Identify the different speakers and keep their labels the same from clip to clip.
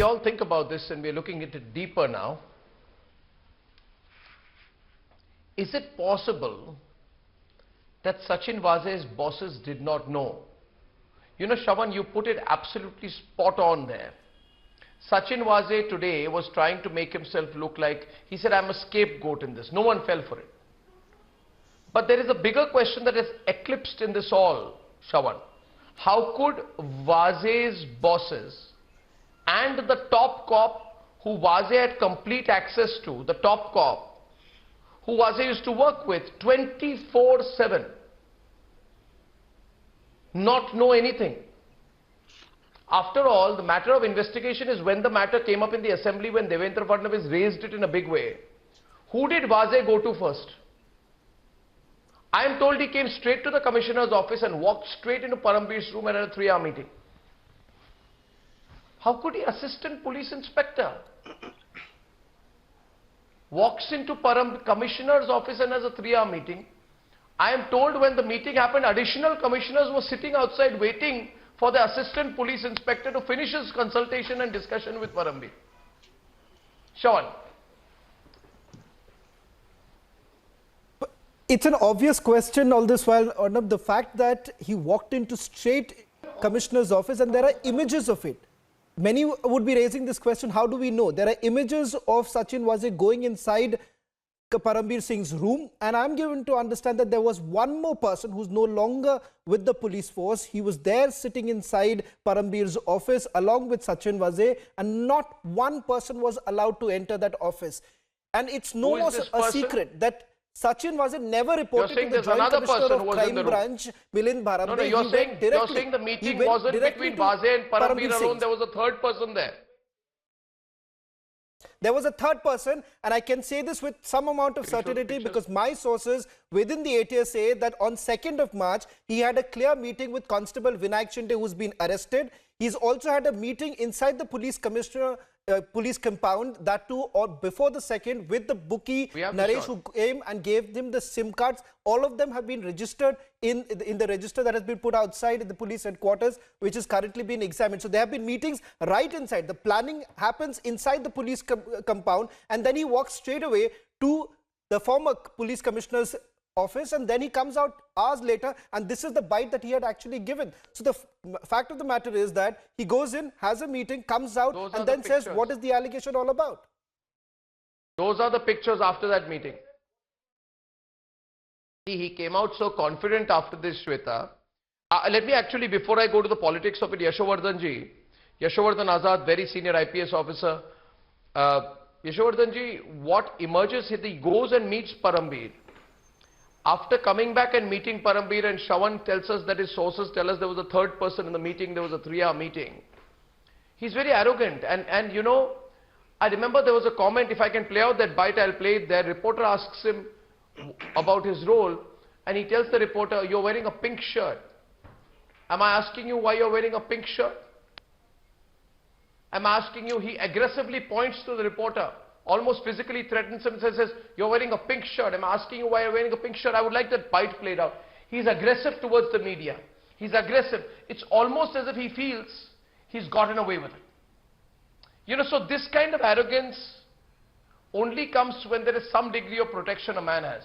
Speaker 1: we all think about this and we're looking at it deeper now, is it possible that Sachin Vaze's bosses did not know? You know, Shravan, you put it absolutely spot on there. Sachin Vaze today was trying to make himself look like, he said, I'm a scapegoat in this. No one fell for it. But there is a bigger question that is eclipsed in this all, Shravan. How could Vaze's bosses and the top cop who Vaze had complete access to, the top cop, who Vaze used to work with 24/7, not know anything? After all, the matter of investigation is when the matter came up in the assembly, when Devendra Fadnavis raised it in a big way. Who did Vaze go to first? I am told he came straight to the commissioner's office and walked straight into Parambir's room and had a 3-hour meeting. How could the assistant police inspector walks into commissioner's office and has a 3-hour meeting? I am told when the meeting happened, additional commissioners were sitting outside waiting for the assistant police inspector to finish his consultation and discussion with Parambir. Sean.
Speaker 2: It's an obvious question all this while, Arnab, the fact that he walked into straight commissioner's office and there are images of it. Many would be raising this question, how do we know? There are images of Sachin Vaze going inside Parambir Singh's room, and I'm given to understand that there was one more person who's no longer with the police force. He was there sitting inside Parambir's office along with Sachin Vaze, and not one person was allowed to enter that office. And it's no more a secret that Sachin Vaze never reported to the Joint Commissioner of Crime Branch, Milind Bharambe.
Speaker 1: No, you're saying the meeting wasn't between Vaze and Parambir alone. There was a third person there.
Speaker 2: There was a third person, and I can say this with some amount of certainty because my sources within the ATS say that on 2nd of March, he had a clear meeting with Constable Vinayak Shinde, who's been arrested. He's also had a meeting inside the police commissioner, police compound, that too, or before the 2nd, with the bookie Naresh, who came and gave them the SIM cards. All of them have been registered in the register that has been put outside in the police headquarters, which is currently being examined. So there have been meetings right inside. The planning happens inside the police compound, and then he walks straight away to the former police commissioner's office, and then he comes out hours later, and this is the bite that he had actually given. So the fact of the matter is that he goes in, has a meeting, comes out, and then says, what is the allegation all about?
Speaker 1: Those are the pictures after that meeting. He came out so confident after this, Shweta. Let me actually, before I go to the politics of it, Yashovardhan Azad, very senior IPS officer. Yashovardhan, what emerges, he goes and meets Parambir. After coming back and meeting Parambir, and Shravan tells us that his sources tell us there was a third person in the meeting, there was a 3-hour meeting. He's very arrogant, and you know, I remember there was a comment, if I can play out that bite, I'll play it there. Reporter asks him about his role, and he tells the reporter, you're wearing a pink shirt. Am I asking you why you're wearing a pink shirt? I'm asking you, he aggressively points to the reporter, almost physically threatens him and says, you're wearing a pink shirt. I'm asking you why you're wearing a pink shirt. I would like that bite played out. He's aggressive towards the media. He's aggressive. It's almost as if he feels he's gotten away with it. You know, so this kind of arrogance only comes when there is some degree of protection a man has.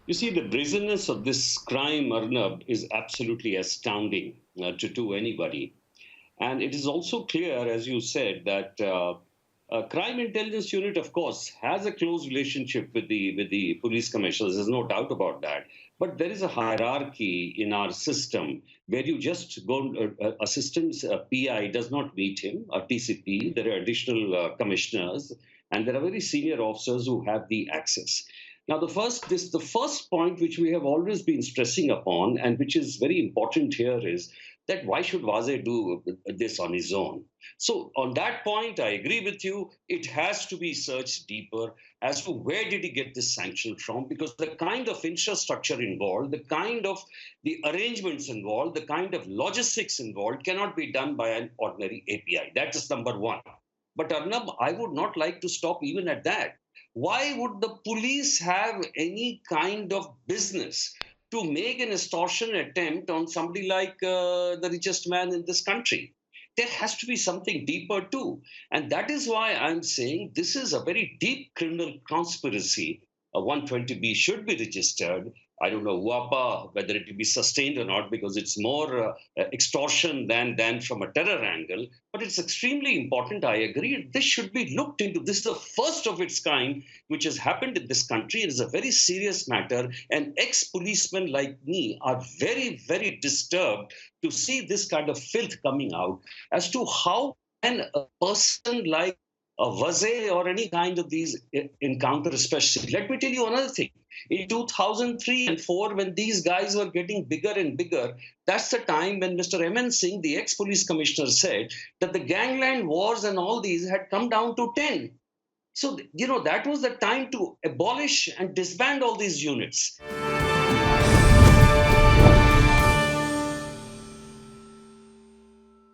Speaker 3: You see, the brazenness of this crime, Arnab, is absolutely astounding to anybody. And it is also clear, as you said, that crime intelligence unit, of course, has a close relationship with the police commissioners. There's no doubt about that. But there is a hierarchy in our system where you just go, assistant PI does not meet him, a TCP. There are additional commissioners, and there are very senior officers who have the access. Now, the first point which we have always been stressing upon, and which is very important here, is that why should Vaze do this on his own? So on that point, I agree with you. It has to be searched deeper as to where did he get this sanction from, because the kind of infrastructure involved, the kind of the arrangements involved, the kind of logistics involved cannot be done by an ordinary API. That is number one. But Arnab, I would not like to stop even at that. Why would the police have any kind of business to make an extortion attempt on somebody like the richest man in this country. There has to be something deeper too. And that is why I'm saying this is a very deep criminal conspiracy. A 120B should be registered. I don't know WAPA, whether it will be sustained or not, because it's more extortion than from a terror angle. But it's extremely important. I agree. This should be looked into. This is the first of its kind which has happened in this country. It is a very serious matter. And ex-policemen like me are very, very disturbed to see this kind of filth coming out as to how can a person like a Vaze or any kind of these encounter, especially. Let me tell you another thing. In 2003 and 4, when these guys were getting bigger and bigger, that's the time when Mr. M.N. Singh, the ex-police commissioner, said that the gangland wars and all these had come down to 10. So, that was the time to abolish and disband all these units.